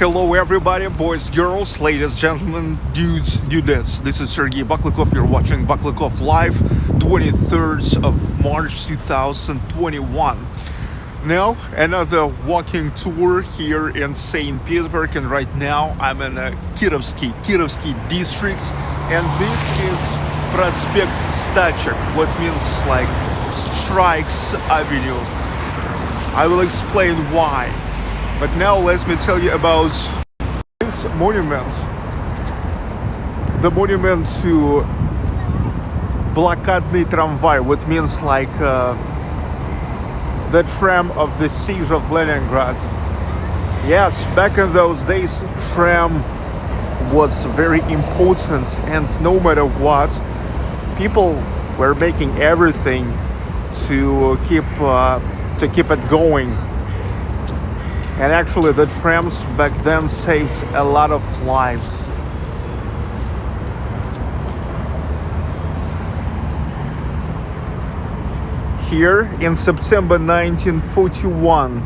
Hello everybody, boys, girls, ladies, gentlemen, dudes, dudettes. This is Sergey Baklikov. You're watching Baklikov Live, 23rd of March 2021. Now, another walking tour here in St Petersburg, and right now I'm in Kirovsky Districts, and this is Prospekt Stachek, what means like Strikes Avenue. I will explain why. But now let me tell you about this monument. The monument to Blokadny Tramvai, what means like the tram of the siege of Leningrad. Yes, back in those days, tram was very important, and no matter what, people were making everything to keep it going. And actually the trams back then saved a lot of lives. Here in September 1941,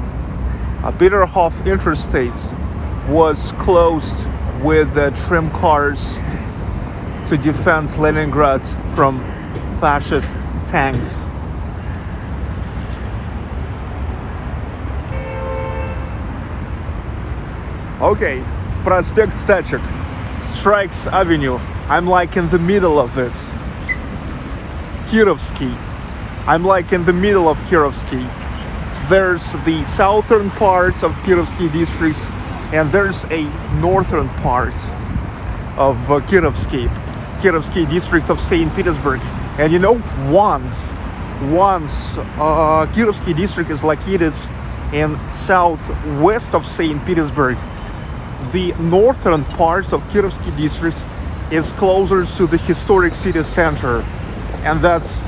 Peterhoff interstate was closed with tram cars to defend Leningrad from fascist tanks. Okay, Prospekt Stachek, Strikes Avenue. I'm like in the middle of it. Kirovsky. I'm like in the middle of Kirovsky. There's the southern parts of Kirovsky Districts, and there's a northern part of Kirovsky District of St Petersburg. And you know, once Kirovsky District is located in southwest of St Petersburg, the northern parts of Kirovsky Districts is closer to the historic city center, and that's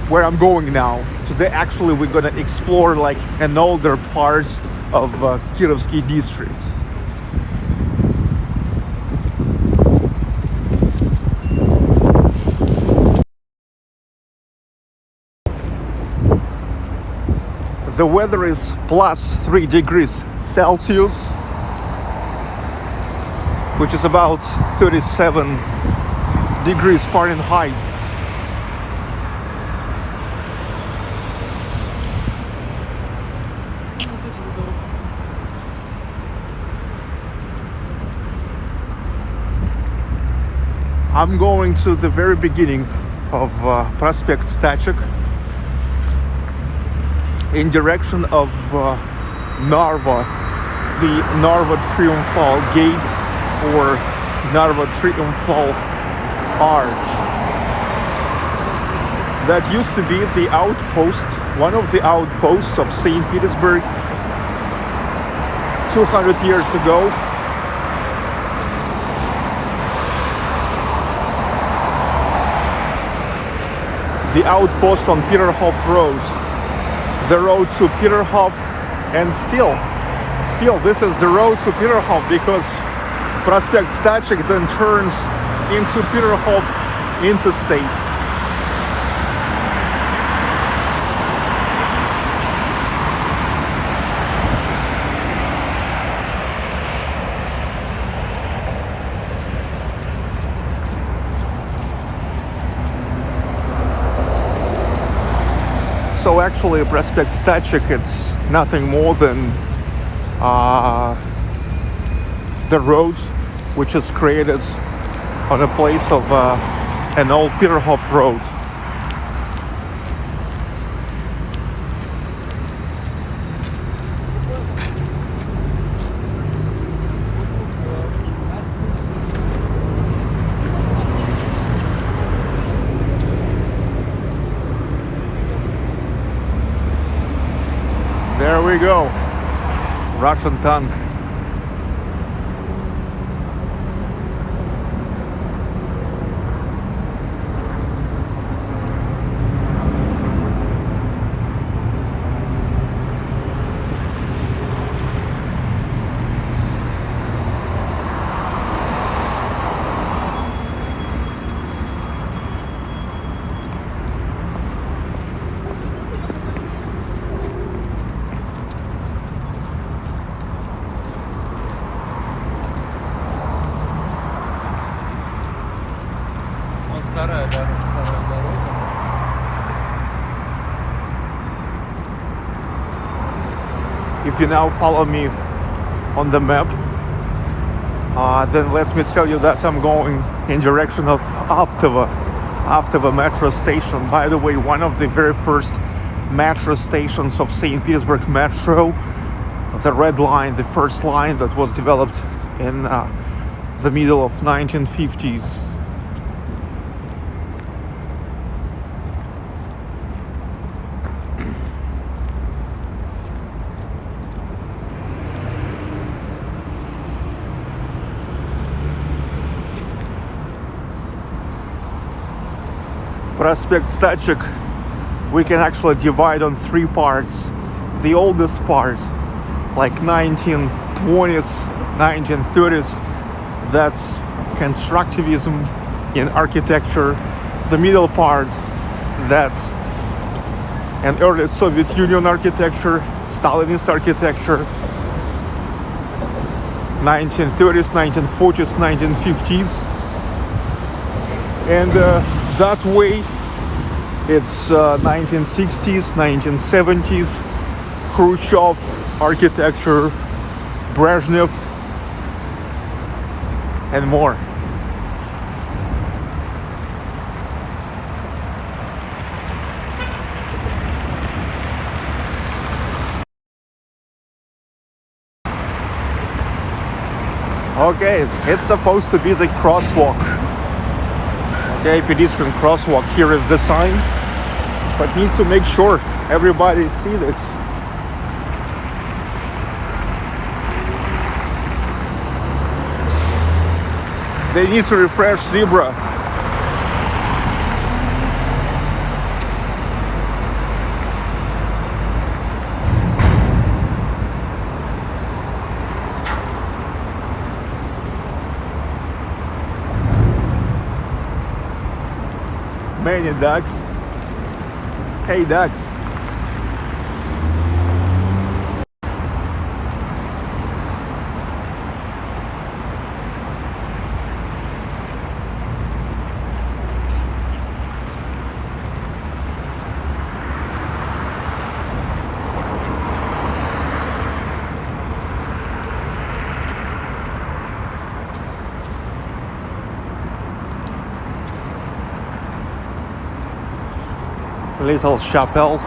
where I'm going now. Today actually we're gonna explore like an older part of Kirovsky District. The weather is plus 3 degrees Celsius, which is about 37 degrees Fahrenheit. I'm going to the very beginning of Prospekt Stachek in direction of Narva, the Narva Triumphal Gates, or Narva Triumphal Arch. That used to be the outpost, one of the outposts of St. Petersburg 200 years ago. The outpost on Peterhoff Road, the road to Peterhoff, and still this is the road to Peterhoff, because Prospekt Stachek then turns into Peterhoff interstate. So actually Prospekt Stachek, it's nothing more than the road which is created on a place of an old Peterhoff road. There we go, Russian tank. Старая дорога. If you now follow me on the map, then let me tell you that I'm going in direction of Avtovo metro station. By the way, one of the very first metro stations of St. Petersburg metro, the red line, the first line that was developed in the middle of 1950s. Prospekt Stachek we can actually divide on three parts. The oldest part, like 1920s, 1930s, that's constructivism in architecture. The middle part, that's an early Soviet Union architecture, Stalinist architecture, 1930s, 1940s, 1950s. And that way, it's 1960s, 1970s, Khruschev architecture, Breznev, and more. Okay, it's supposed to be the crosswalk. Okay, pedestrian crosswalk. Here is the sign, but need to make sure everybody see this. They need to refresh zebra. Many ducks. Hey ducks. Little chapel.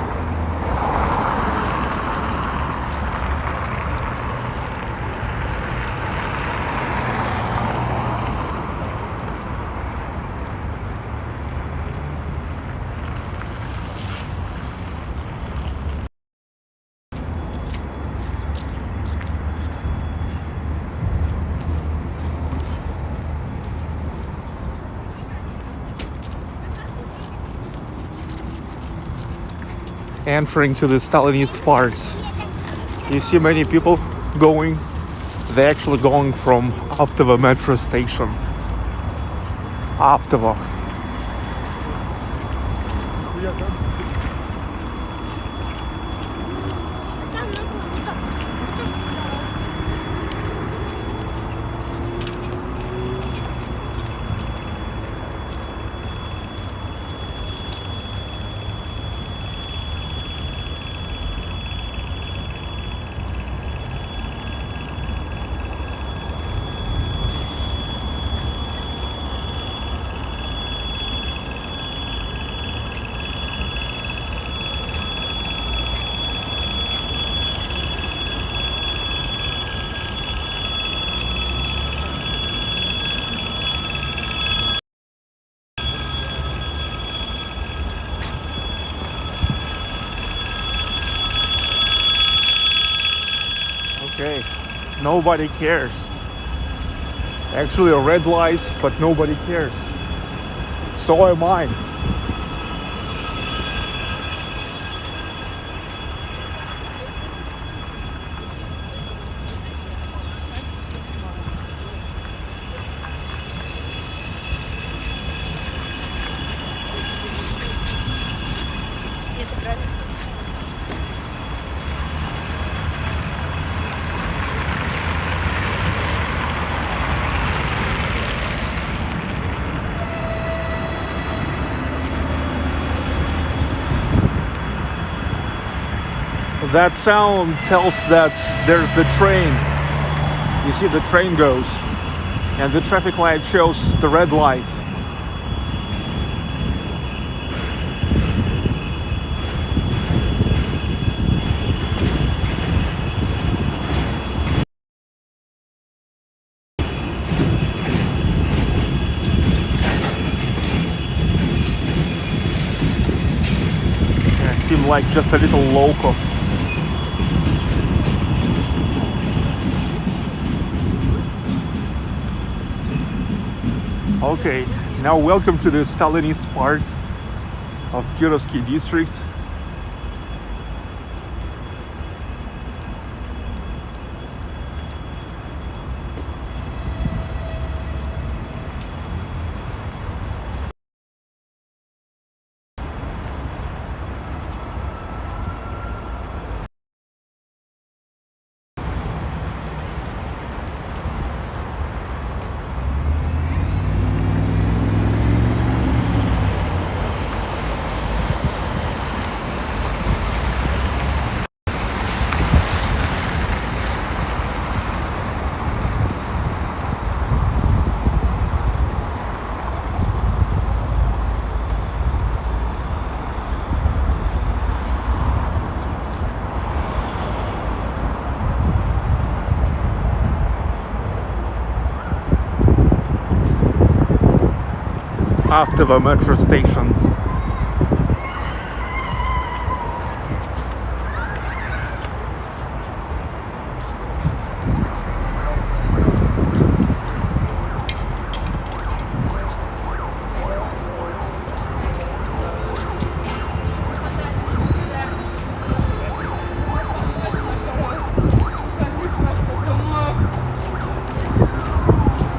Entering to the Stalinist parts. You see many people going. They're actually going from Avtovo metro station. Avtovo. Okay, nobody cares. Actually, a red light, but nobody cares. So am I. That sound tells that there's the train. You see the train goes, and the traffic light shows the red light. Seem like just a little loco. Okay, now welcome to the Stalinist part of Kirovsky District. After the metro station.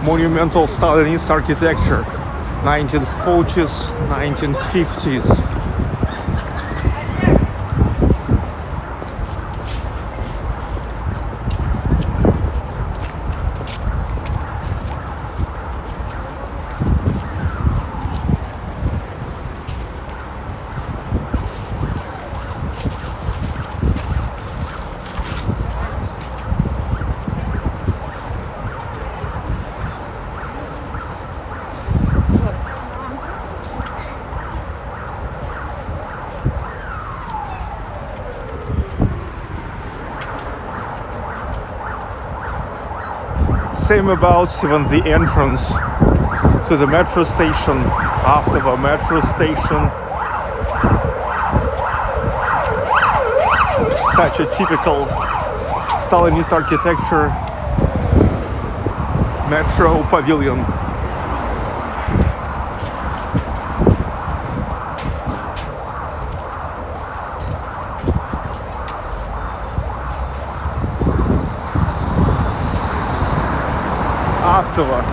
Monumental Stalinist architecture. 1940s, 1950s. Same about even the entrance to the metro station, after the metro station. Such a typical Stalinist architecture. Metro pavilion. Afterward.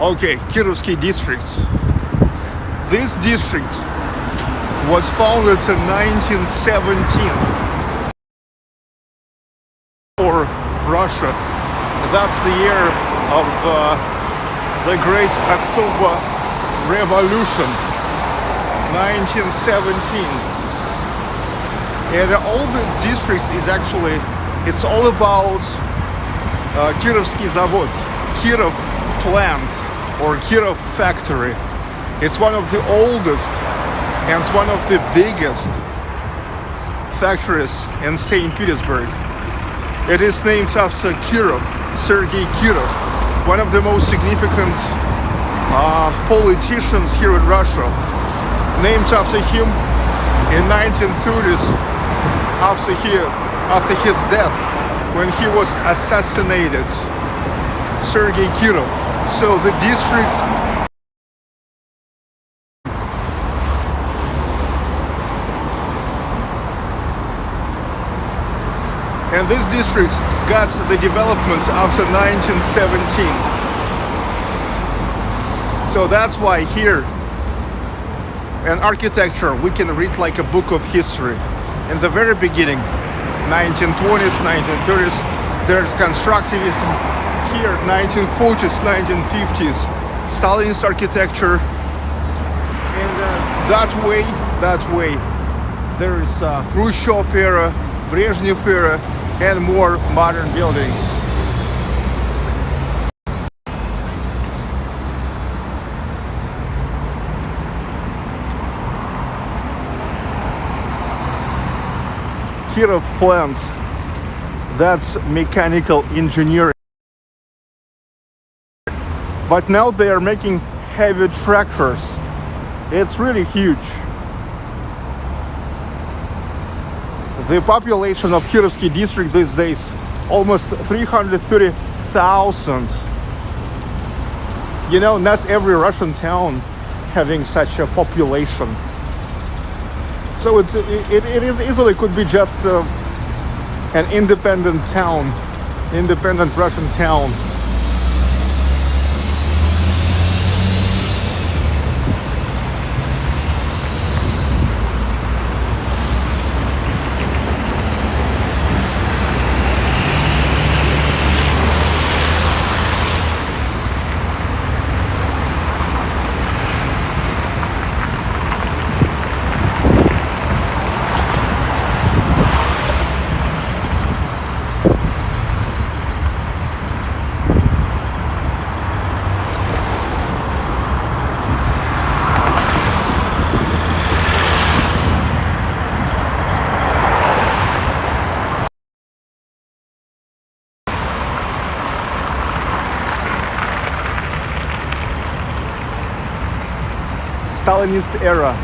Okay, Kirovsky Districts. This district was founded in 1917 for Russia. That's the year of the Great October Revolution, 1917. And all these districts is actually, it's all about Kirovsky Zavod, Kirov plant or Kirov factory. It's one of the oldest and one of the biggest factories in St Petersburg. It is named after Kirov, Sergey Kirov, one of the most significant politicians here in Russia. named after him in 1930s, after his death, when he was assassinated, Sergey Kirov. So the district and this district got the development after 1917. So that's why here in architecture we can read like a book of history. In the very beginning, 1920s, 1930s, there's constructivism. Here, 1940s, 1950s, Stalinist architecture. And that way, there is Khruschev era, Breznev era, and more modern buildings. Kirov plans, that's mechanical engineering. But now they are making heavy tractors. It's really huge. The population of Kirovsky District these days, almost 330,000. You know, not every Russian town having such a population. So it is easily could be just an independent town, independent Russian town. Stalinist era.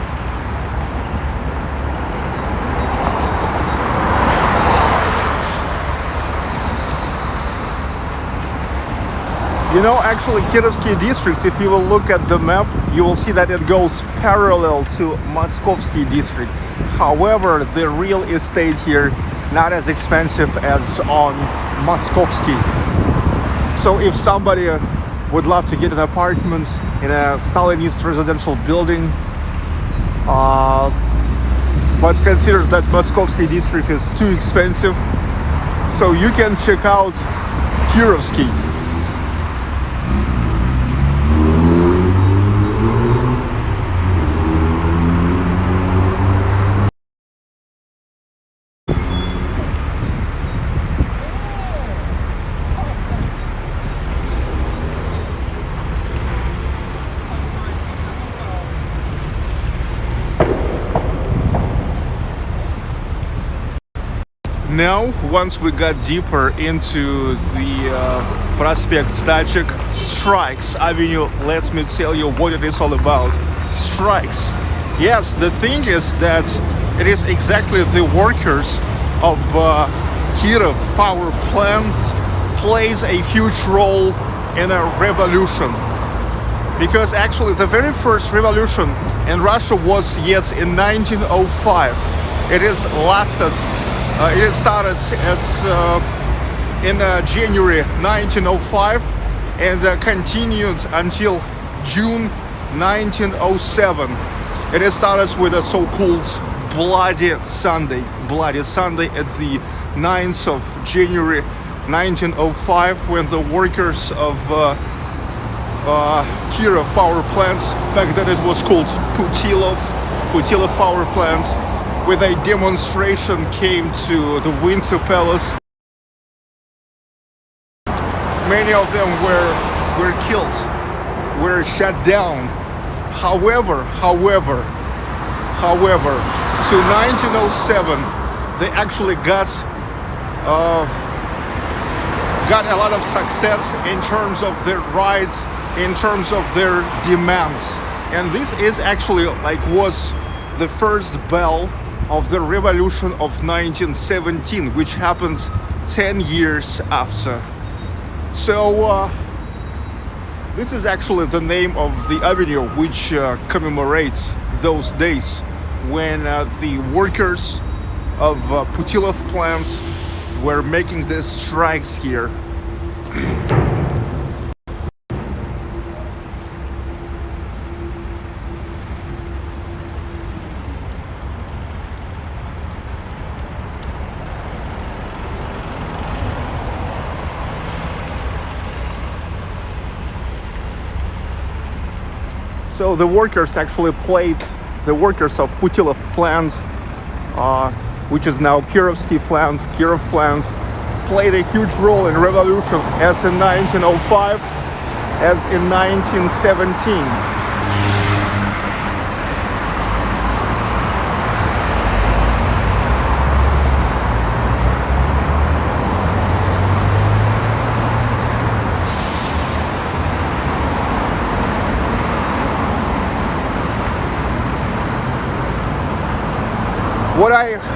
You know, actually, Kirovsky Districts, if you will look at the map, you will see that it goes parallel to Moskovsky District. However, the real estate here not as expensive as on Moskovsky. So if somebody would love to get an apartment in a Stalinist residential building, but consider that Moskovsky District is too expensive, so you can check out Kirovsky. Now, once we got deeper into the Prospekt Stachek strikes avenue, let me tell you what it is all about. Strikes. Yes, the thing is that it is exactly the workers of Kirov power plant plays a huge role in a revolution. Because actually the very first revolution in Russia was yet in 1905. It is lasted. It started in January 1905 and continued until June 1907. It started with a so-called Bloody Sunday. Bloody Sunday at the 9th of January 1905, when the workers of Kirov power plants, back then it was called Putilov power plants, with a demonstration came to the Winter Palace. Many of them were killed, were shut down. However, to 1907, they actually got a lot of success in terms of their rights, in terms of their demands. And this is actually like was the first bell of the revolution of 1917, which happened 10 years after. So this is actually the name of the avenue which commemorates those days when the workers of Putilov plants were making these strikes here. So the workers actually played, the workers of Putilov plant, which is now Kirovsky plant, Kirov plant, played a huge role in revolution as in 1905, as in 1917.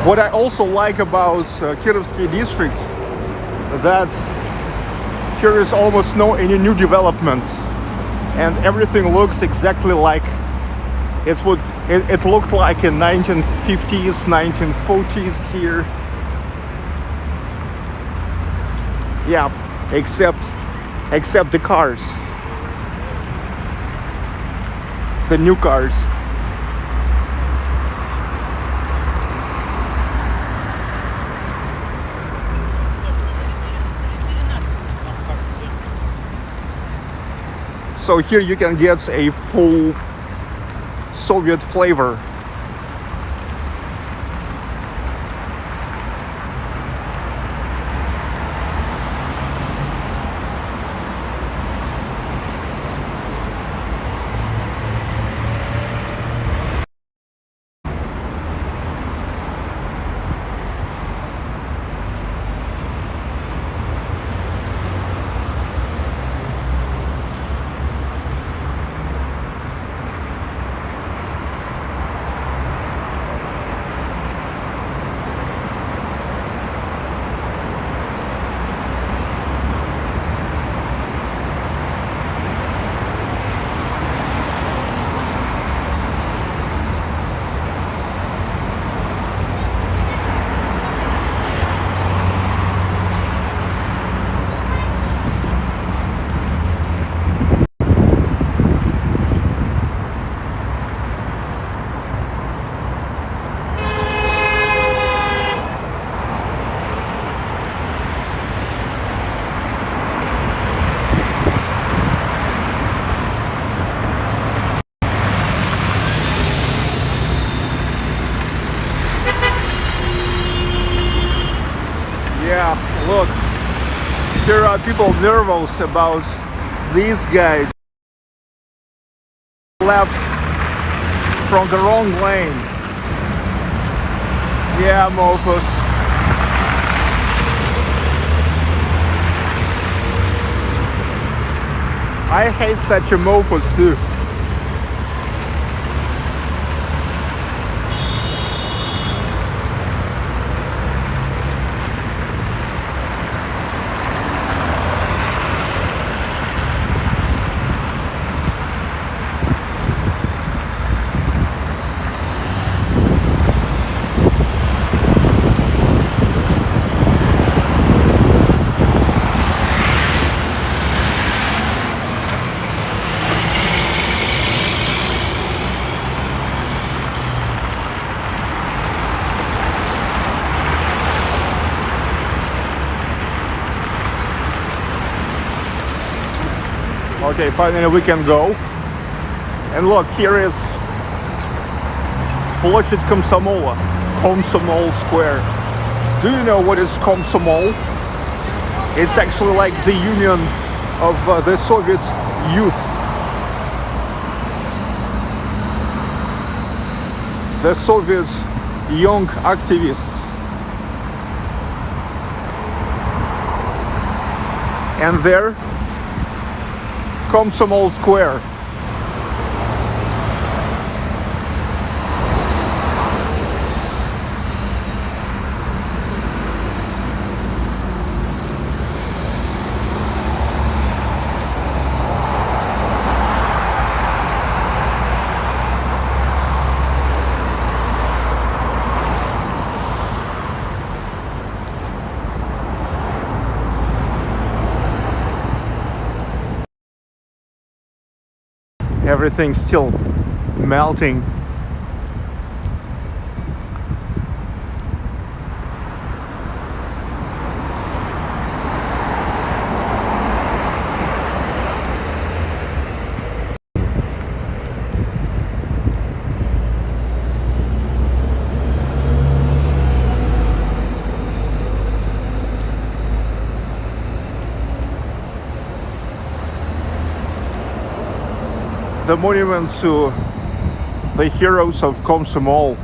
What I also like about Kirovsky Districts, that here is almost no any new developments, and everything looks exactly like it looked like in 1950s, 1940s here. Yeah, except the cars, the new cars. So here you can get a full Soviet flavor. Yeah, look, there are people nervous about these guys left from the wrong lane. Yeah, mofos. I hate such a mofos too. Okay, finally we can go. And look, here is Площадь Комсомола, Komsomol Square. Do you know what is Komsomol? It's actually like the union of the Soviet youth. The Soviet young activists. And there, Komsomol Square. Everything's still melting. The monument to the heroes of Komsomol.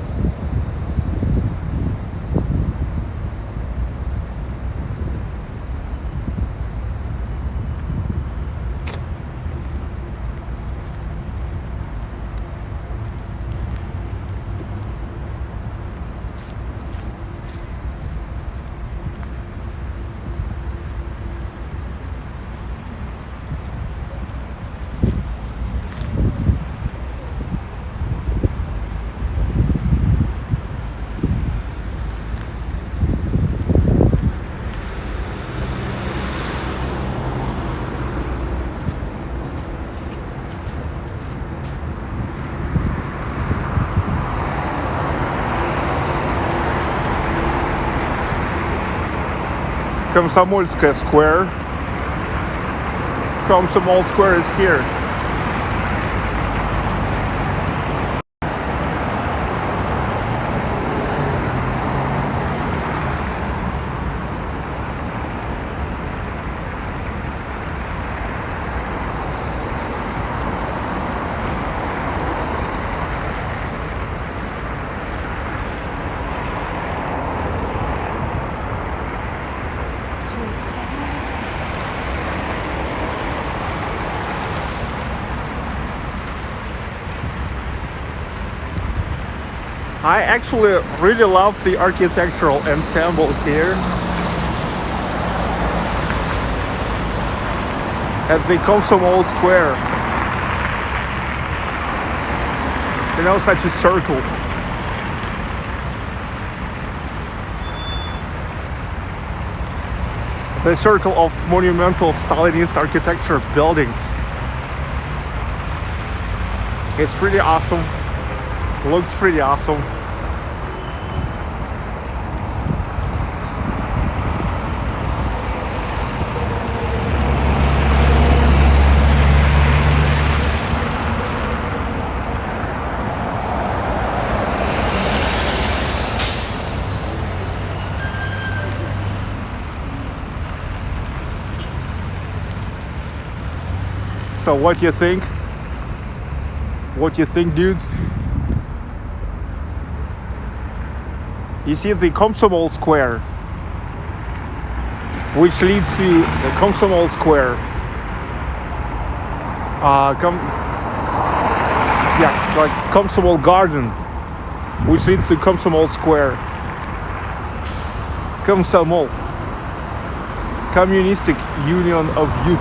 Komsomolskaya Square. Komsomol Square is here. I actually really love the architectural ensemble here at the Komsomol Square. You know, such a circle. The circle of monumental Stalinist architecture buildings. It's pretty awesome. Looks pretty awesome. So what do you think? What do you think, dudes? You see the Komsomol Square, which leads to the Komsomol Square. Like Komsomol Garden, which leads to Komsomol Square. Komsomol, Communistic Union of Youth.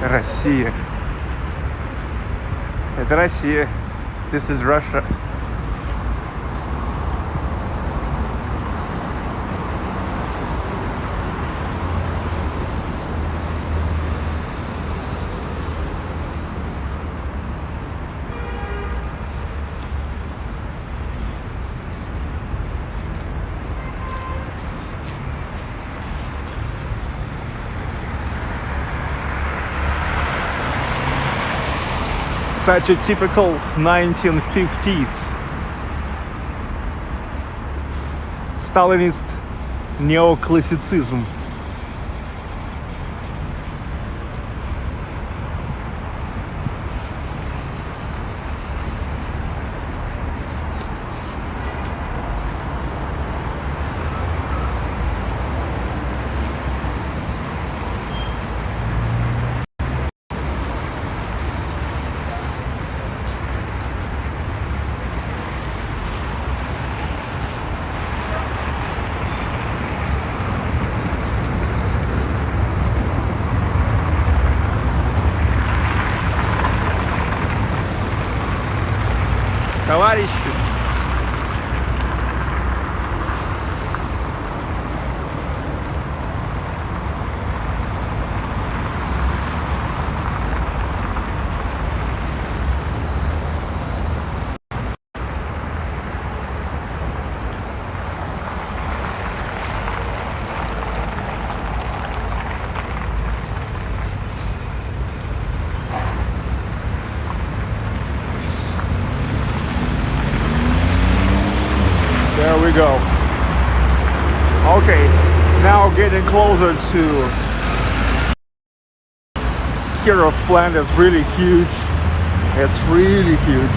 Россия. Это Россия. This is Russia. Such a typical 1950s Stalinist neoclassicism. Товарищи, there we go. Okay, now getting closer to Kirov plant. Is really huge. It's really huge.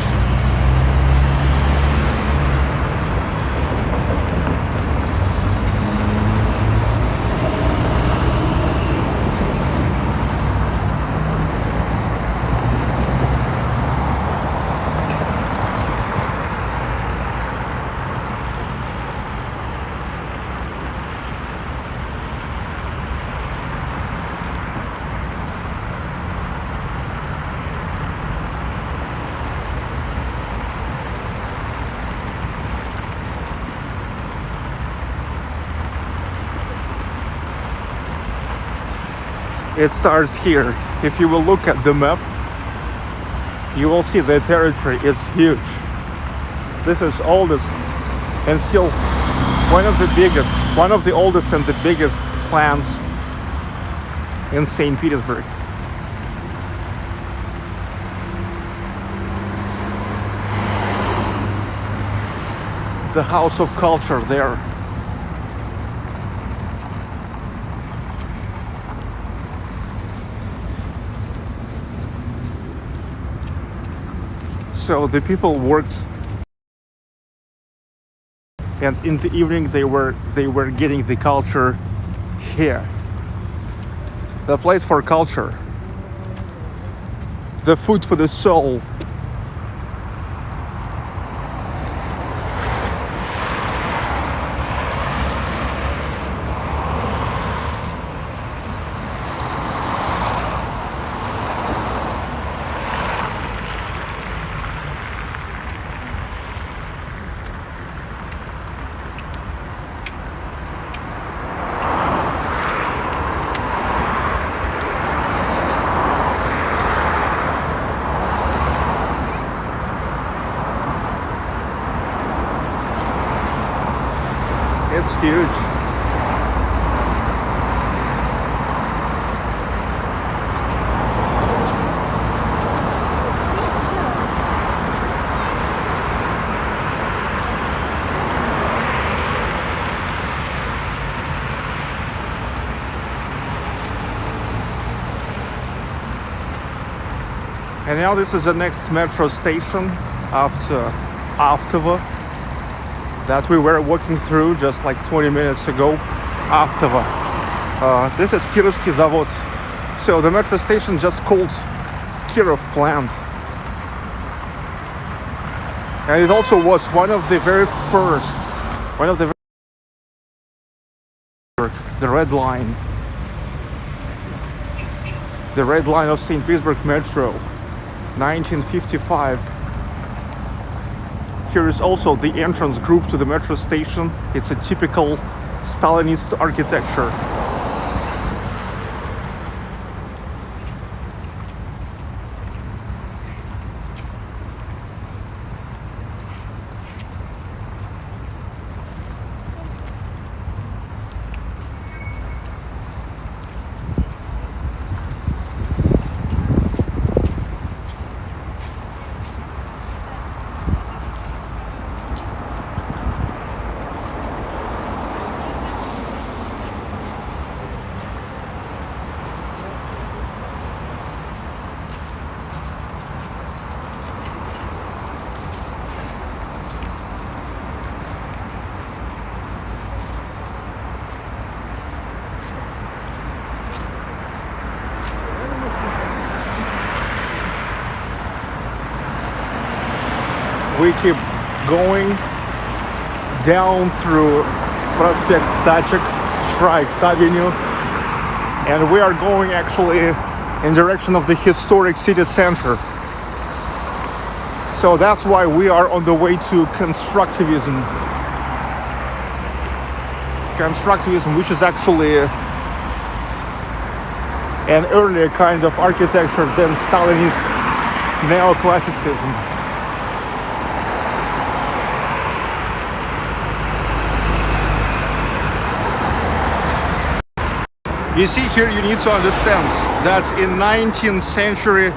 It starts here. If you will look at the map, you will see the territory is huge. This is oldest and still one of the biggest, one of the oldest and the biggest plants in St. Petersburg. The House of Culture there. So the people worked, and in the evening they were getting the culture here. The place for culture, the food for the soul. It's huge. And now this is the next metro station after Avtovo that we were walking through just like 20 minutes ago. Avtovo. This is Kirovsky Zavod. So the metro station just called Kirov plant. And it also was one of the very first, the red line. The red line of St. Petersburg Metro, 1955. Here is also the entrance group to the metro station. It's a typical Stalinist architecture. we keep going down through Prospekt Stachek, Strikes Avenue, and we are going actually in direction of the historic city center. So that's why we are on the way to constructivism. Constructivism, which is actually an earlier kind of architecture than Stalinist neoclassicism. You see, here you need to understand that in 19th century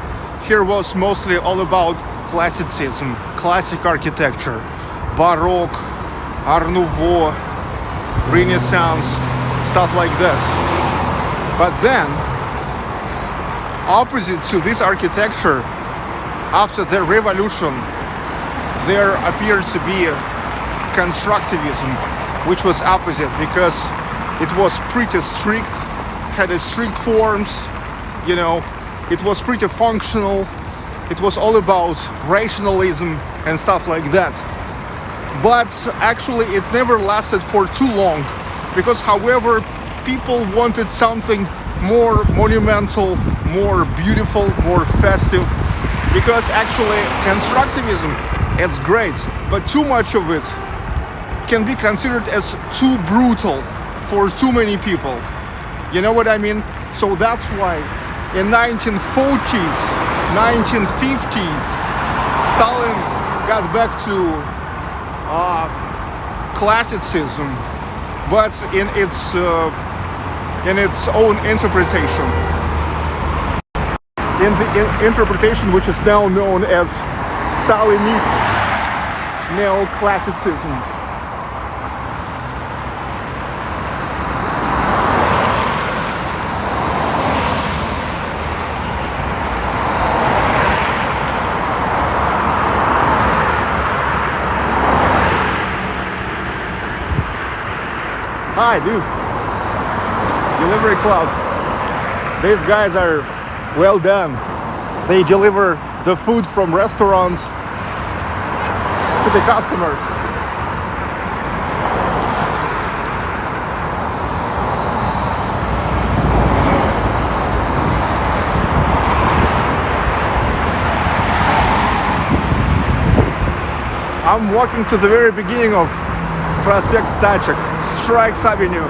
here was mostly all about classicism, classic architecture, Baroque, Art Nouveau, Renaissance, stuff like this. But then, opposite to this architecture, after the revolution, there appeared to be constructivism, which was opposite because it was pretty strict, had a strict forms, you know, it was pretty functional, it was all about rationalism and stuff like that. But actually it never lasted for too long because, however, people wanted something more monumental, more beautiful, more festive, because actually constructivism, it's great, but too much of it can be considered as too brutal for too many people. You know what I mean? So that's why in 1940s, 1950s, Stalin got back to classicism, but in its own interpretation. In the interpretation which is now known as Stalinist neoclassicism. Hi, dude. Delivery club. These guys are well done. They deliver the food from restaurants to the customers. I'm walking to the very beginning of Prospekt Stachek, Strikes Avenue.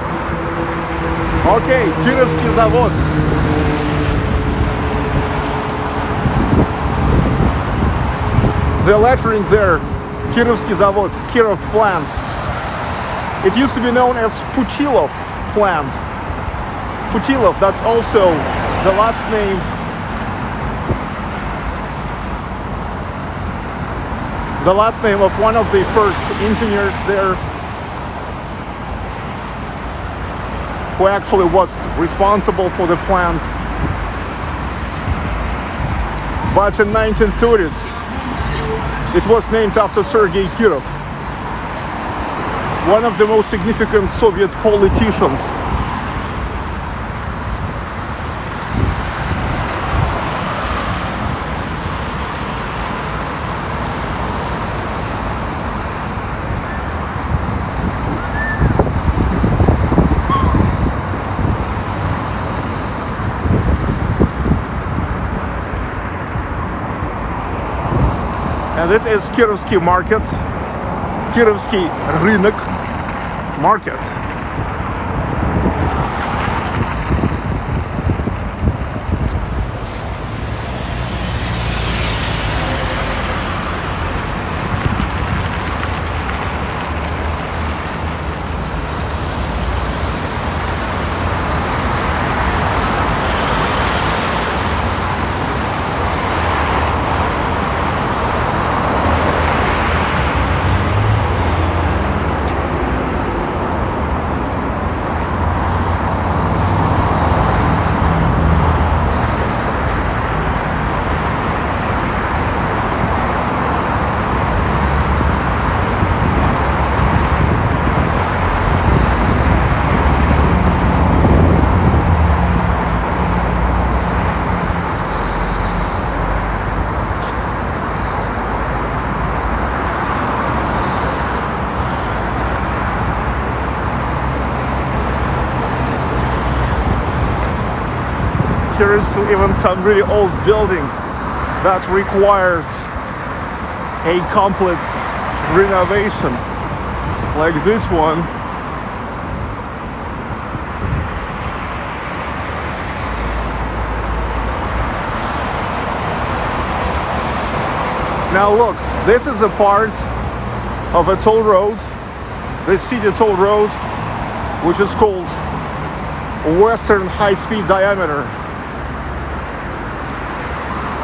Okay, Kirovsky завод. The lettering there, Kirovsky завод, Kirov plant. It used to be known as Putilov plant. Putilov, that's also the last name of one of the first engineers there, who actually was responsible for the plant. But in 1930s, it was named after Sergey Kirov, one of the most significant Soviet politicians. And this is Kirovsky market, Kirovsky рынок market. Here is still even some really old buildings that require a complete renovation, like this one. Now look, this is a part of a toll road, the city toll road, which is called Western High-Speed Diameter.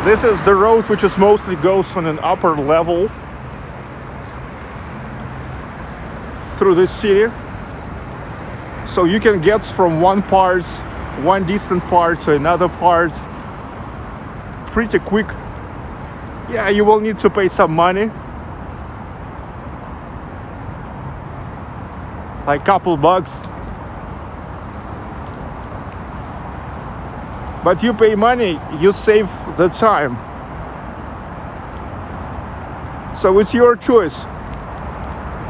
This is the road which is mostly goes on an upper level through this city. So you can get from one distant part to another part pretty quick. Yeah, you will need to pay some money, like a couple bucks. But you pay money, you save the time. So it's your choice.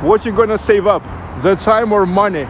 What you gonna save up, the time or money?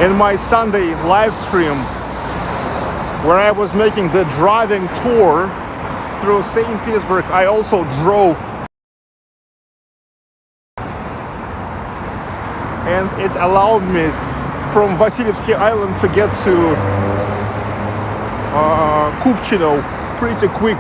In my Sunday live stream, where I was making the driving tour through St. Petersburg, I also drove. And it allowed me from Vasilievsky Island to get to Kupchino pretty quick.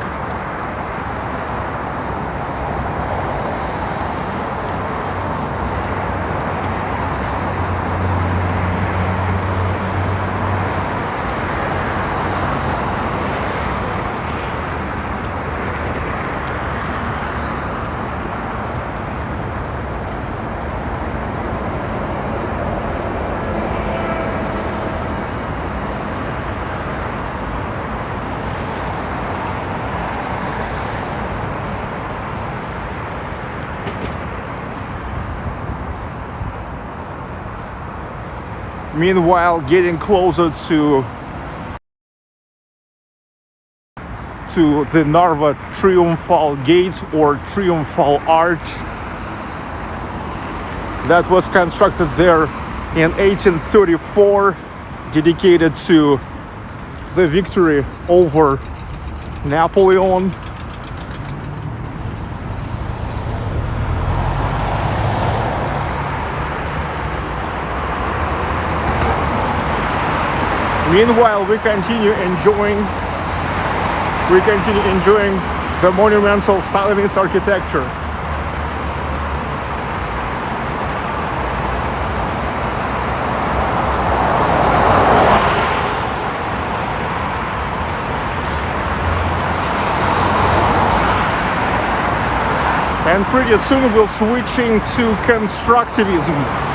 Meanwhile, getting closer to the Narva Triumphal Gates or Triumphal Arch that was constructed there in 1834, dedicated to the victory over Napoleon. Meanwhile, we continue enjoying the monumental Stalinist architecture. And pretty soon we'll switching to constructivism.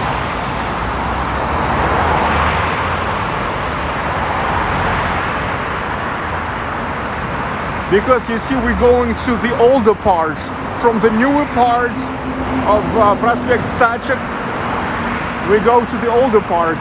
Because you see, we're going to the older part, from the newer part of Prospekt Stachek, we go to the older part.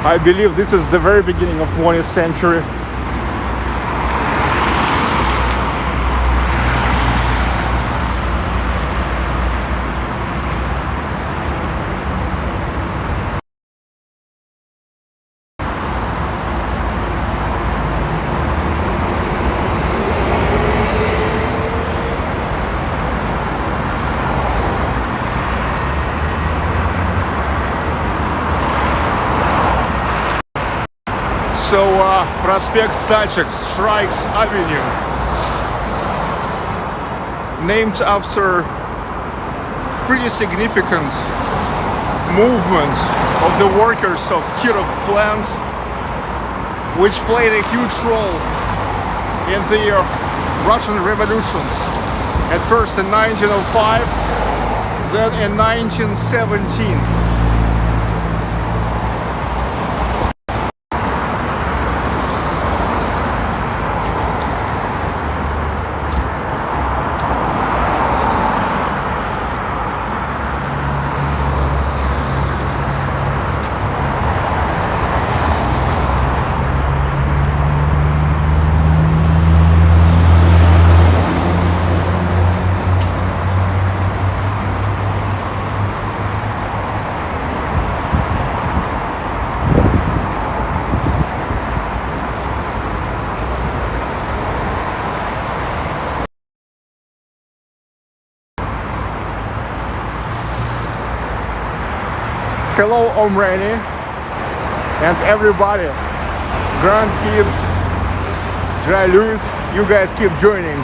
I believe this is the very beginning of 20th century. So Prospekt Stachek strikes Avenue, named after pretty significant movement of the workers of Kirov plant, which played a huge role in the Russian revolutions. At first in 1905, then in 1917. Hello, Omreni and everybody, grandkids, Dry Lewis, you guys keep joining.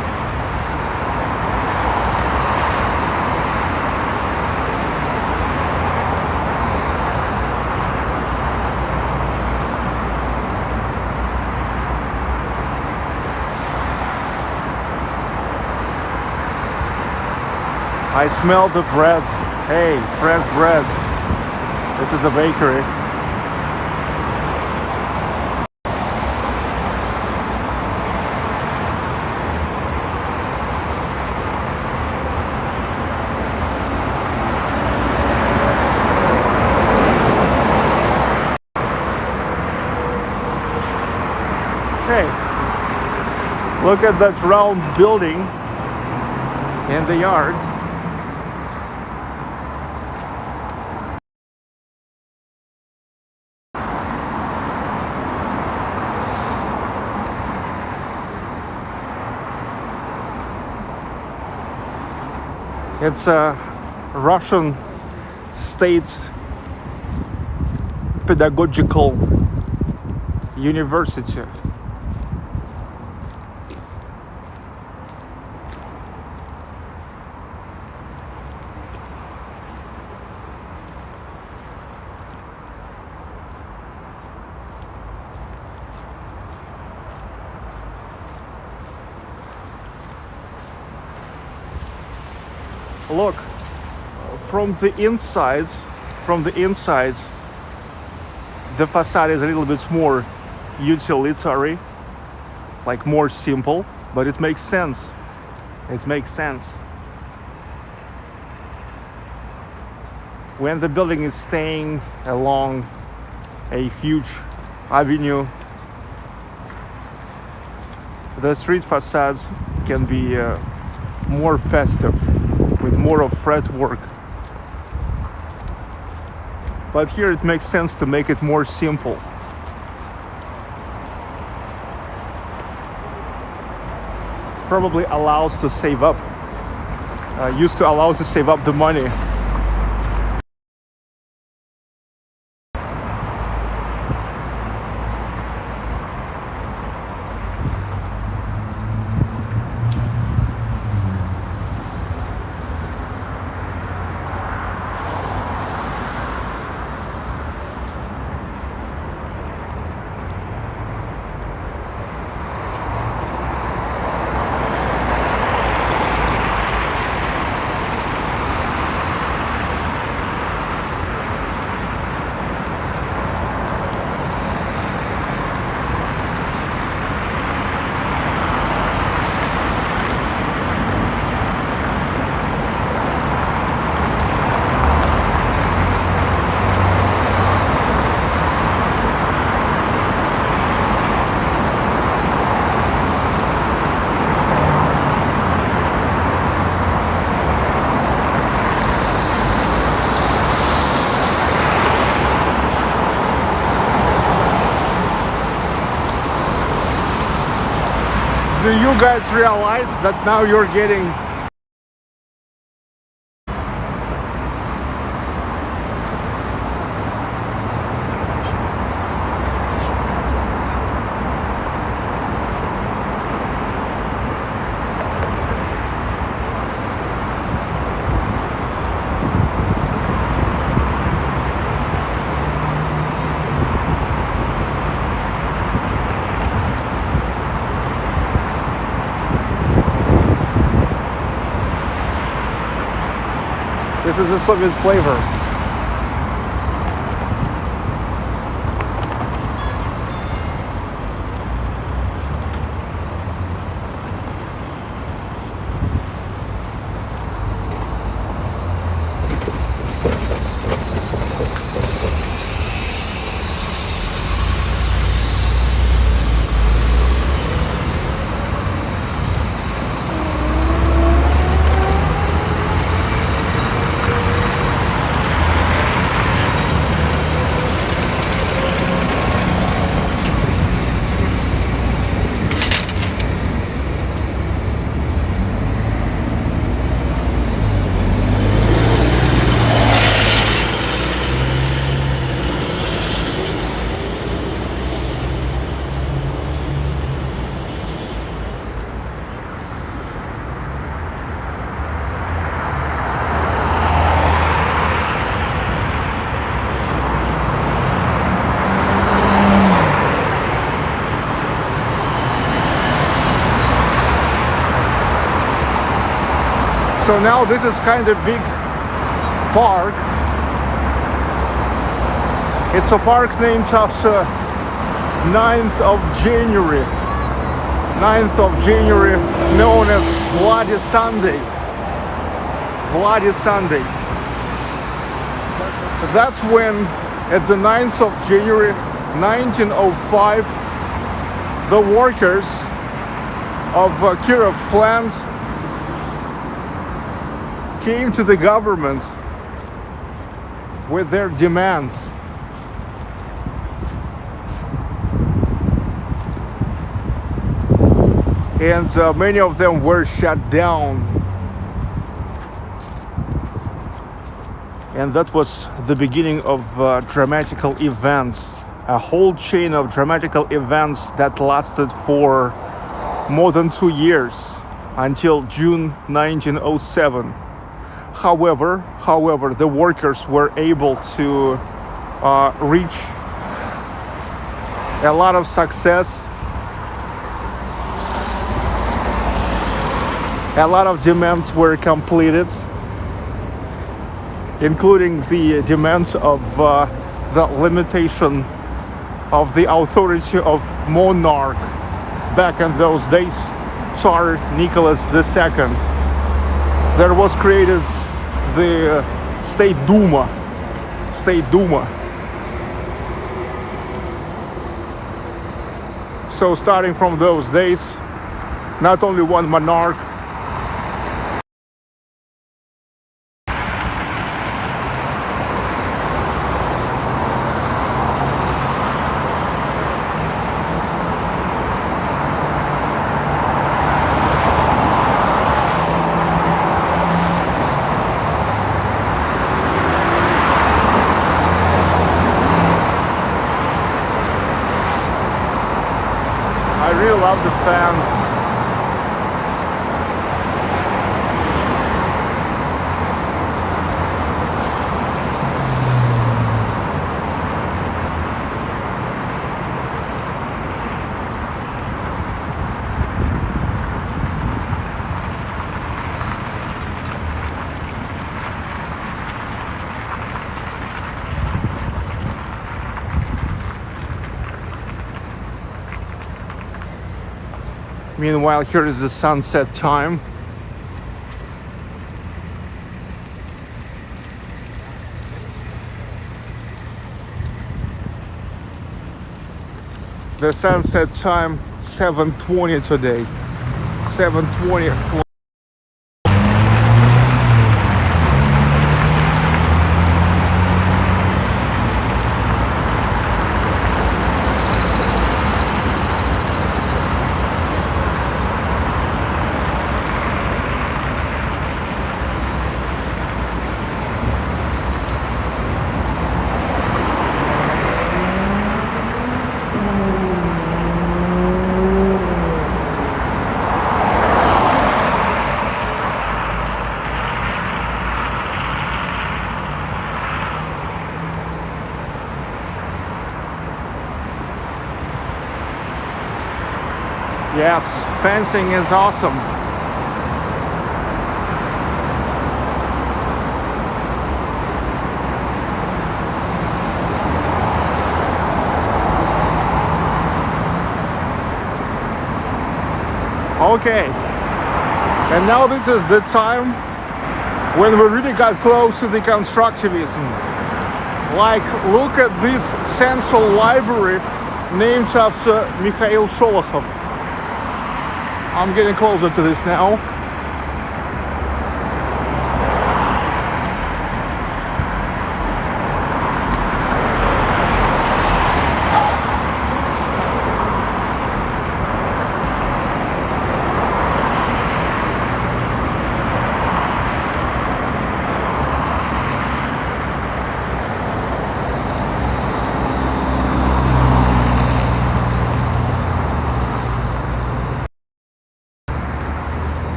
I smell the bread. Hey, fresh bread. This is a bakery. Hey, look at that round building in the yard. It's a Russian state pedagogical university. Look, from the inside, the facade is a little bit more utilitarian, like more simple, but it makes sense. It makes sense. When the building is staying along a huge avenue, the street facades can be more festive, with more of fretwork. But here it makes sense to make it more simple. Probably allows to save up, used to allow to save up the money. Do you guys realize that now you're getting this is a Soviet flavor. So now this is kind of big park. It's a park named after 9th of January. 9th of January, known as Bloody Sunday. Bloody Sunday. That's when, at the 9th of January 1905, the workers of Kirov plant came to the government with their demands. And many of them were shut down. And that was the beginning of dramatical events, a whole chain of dramatical events that lasted for more than 2 years, until June 1907. However, the workers were able to reach a lot of success. A lot of demands were completed, including the demands of the limitation of the authority of monarch back in those days, Tsar Nicholas II. There was created the State Duma. So starting from those days, not only one monarch, love the fans. Meanwhile, here is the sunset time. The sunset time, 7:20 today. 7:20. Yes, fencing is awesome. Okay, and now this is the time when we really got close to the constructivism. Like, look at this central library named after Mikhail Sholokhov. I'm getting closer to this now.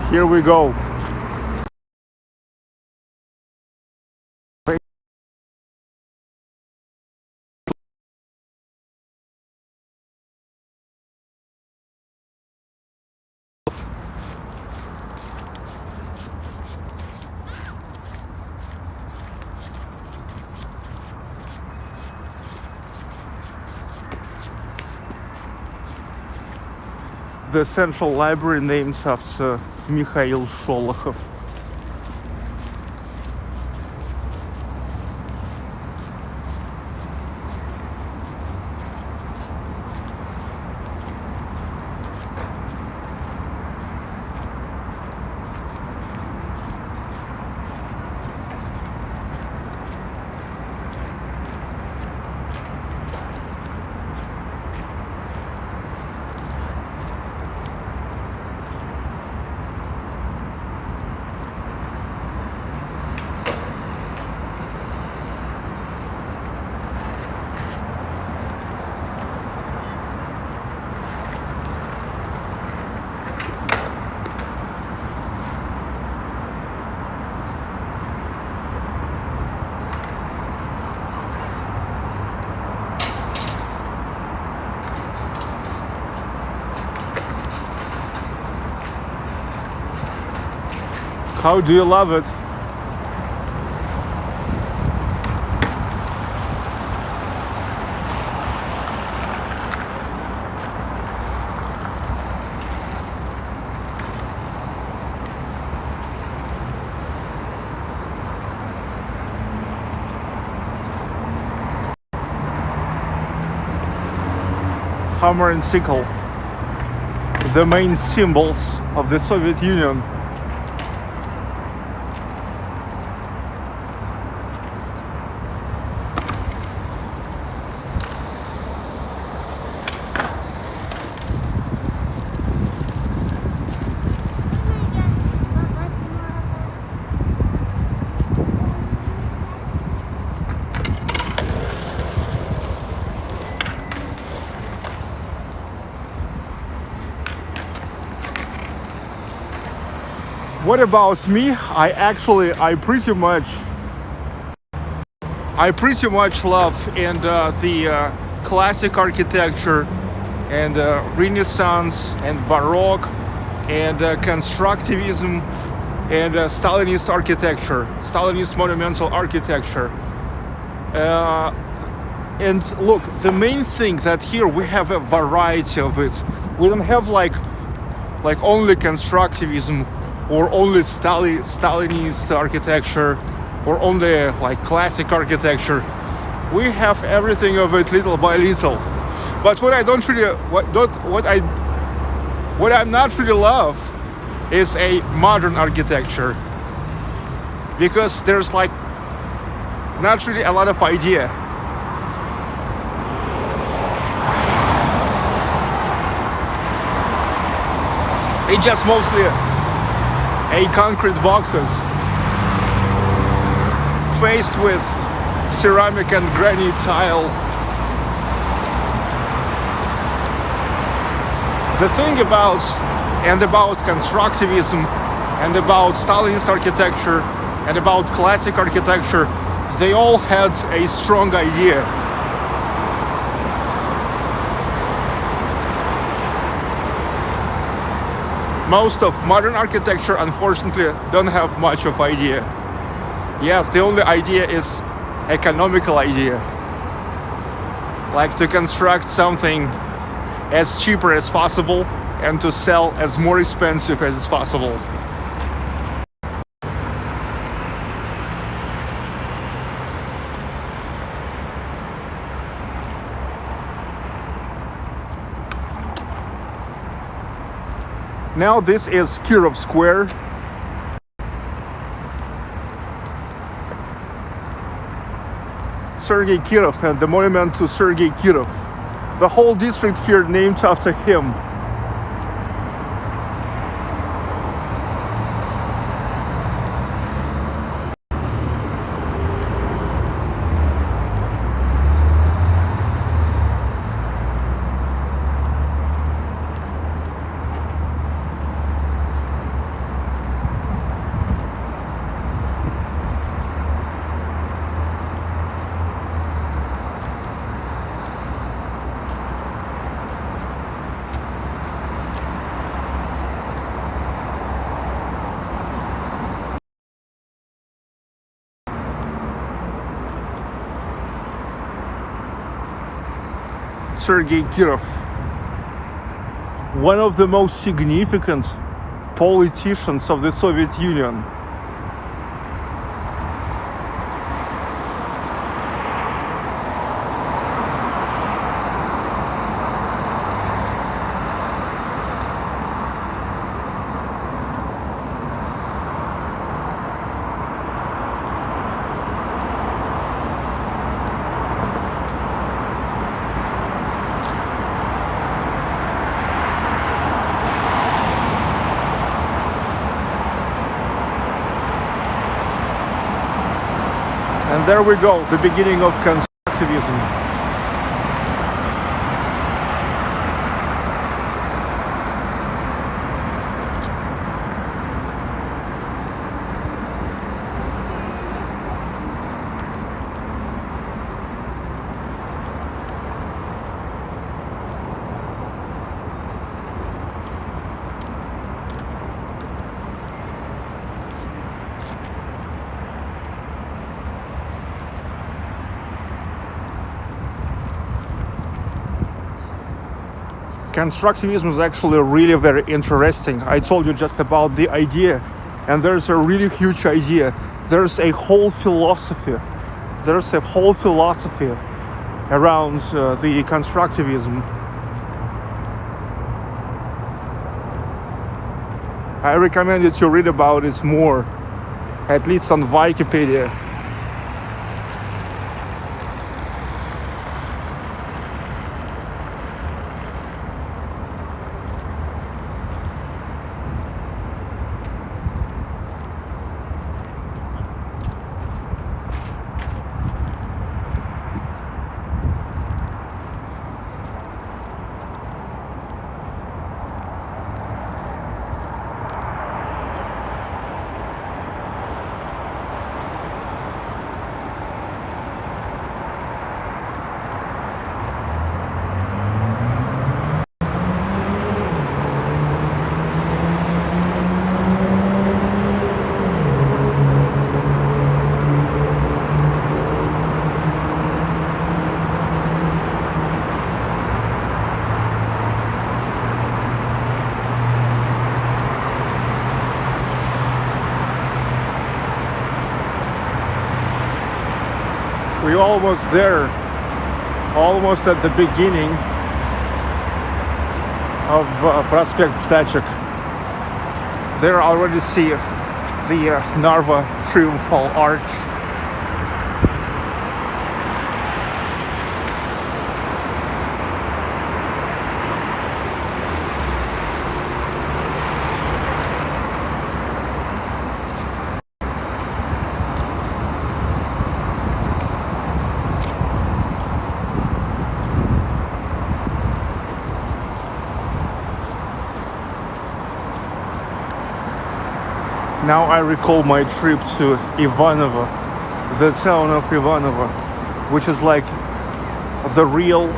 Here we go. The central library named after Mikhail Sholokhov. How do you love it? Hammer and sickle, the main symbols of the Soviet Union. What about me? I pretty much love and the classic architecture and Renaissance and Baroque and constructivism and Stalinist architecture, Stalinist monumental architecture. And look, the main thing that here we have a variety of it. We don't have like only constructivism or only Stalinist architecture or only like classic architecture. We have everything of it little by little. But what I'm not really love is a modern architecture, because there's like not really a lot of idea. It's just mostly a concrete boxes faced with ceramic and granite tile. The thing about constructivism and about Stalinist architecture and about classic architecture, they all had a strong idea. Most of modern architecture, unfortunately, don't have much of idea. Yes, the only idea is economical idea. Like to construct something as cheaper as possible and to sell as more expensive as is possible. Now this is Kirov Square. Sergey Kirov and the monument to Sergey Kirov. The whole district here named after him. Sergey Kirov, one of the most significant politicians of the Soviet Union. And there we go, the beginning of constructivism. Constructivism is actually really very interesting. I told you just about the idea, and there's a really huge idea. There's a whole philosophy. There's a whole philosophy around the constructivism. I recommend you to read about it more, at least on Wikipedia. We're almost there, almost at the beginning of Prospekt Stachek. There I already see the Narva Triumphal Arch. Now I recall my trip to Ivanovo, the town of Ivanovo, which is like the real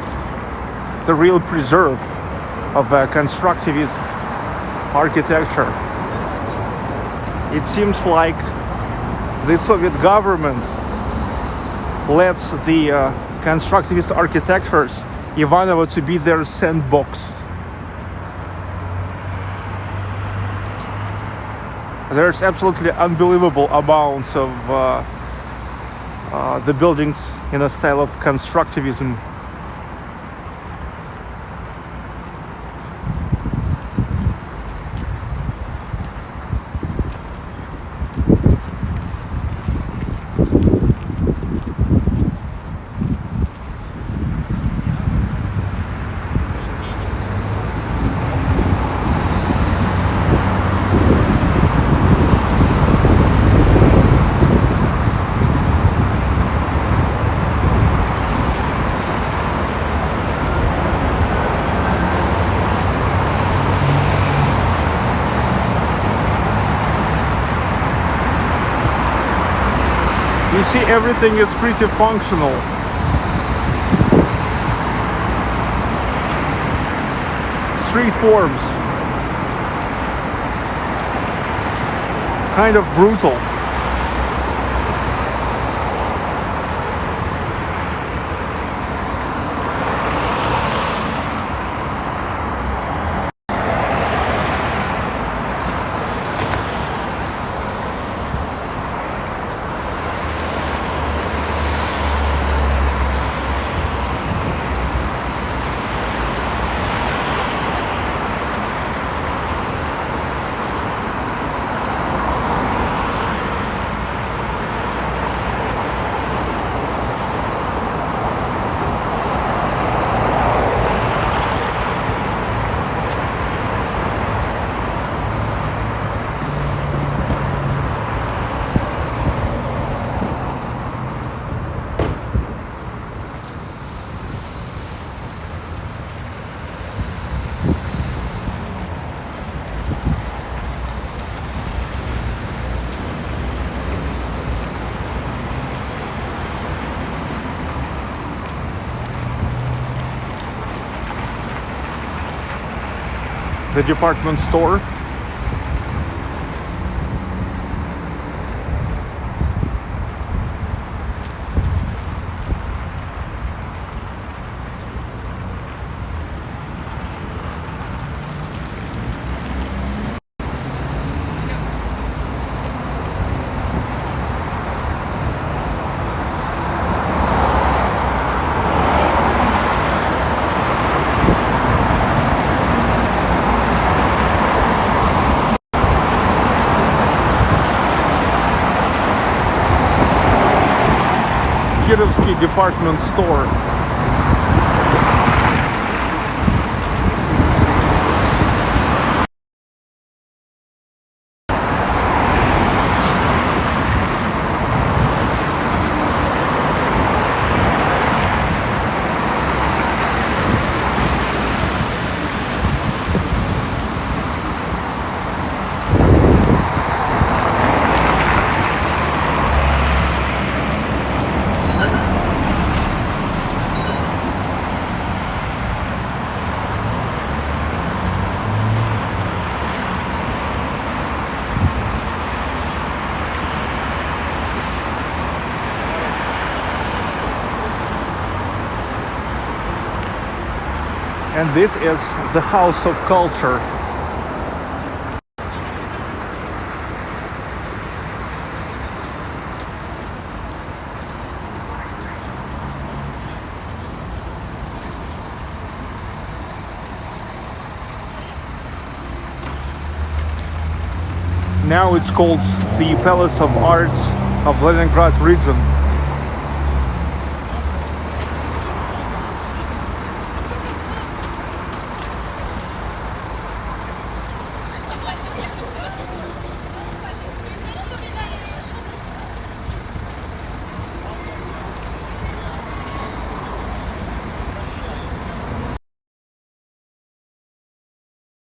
preserve of constructivist architecture. It seems like the Soviet government lets the constructivist architectures Ivanovo to be their sandbox. There's absolutely unbelievable amounts of the buildings in a style of constructivism. You see, everything is pretty functional. Street forms. Kind of brutal. The department store. Kirovsky department store. And this is the House of Culture. Now it's called the Palace of Arts of Leningrad region.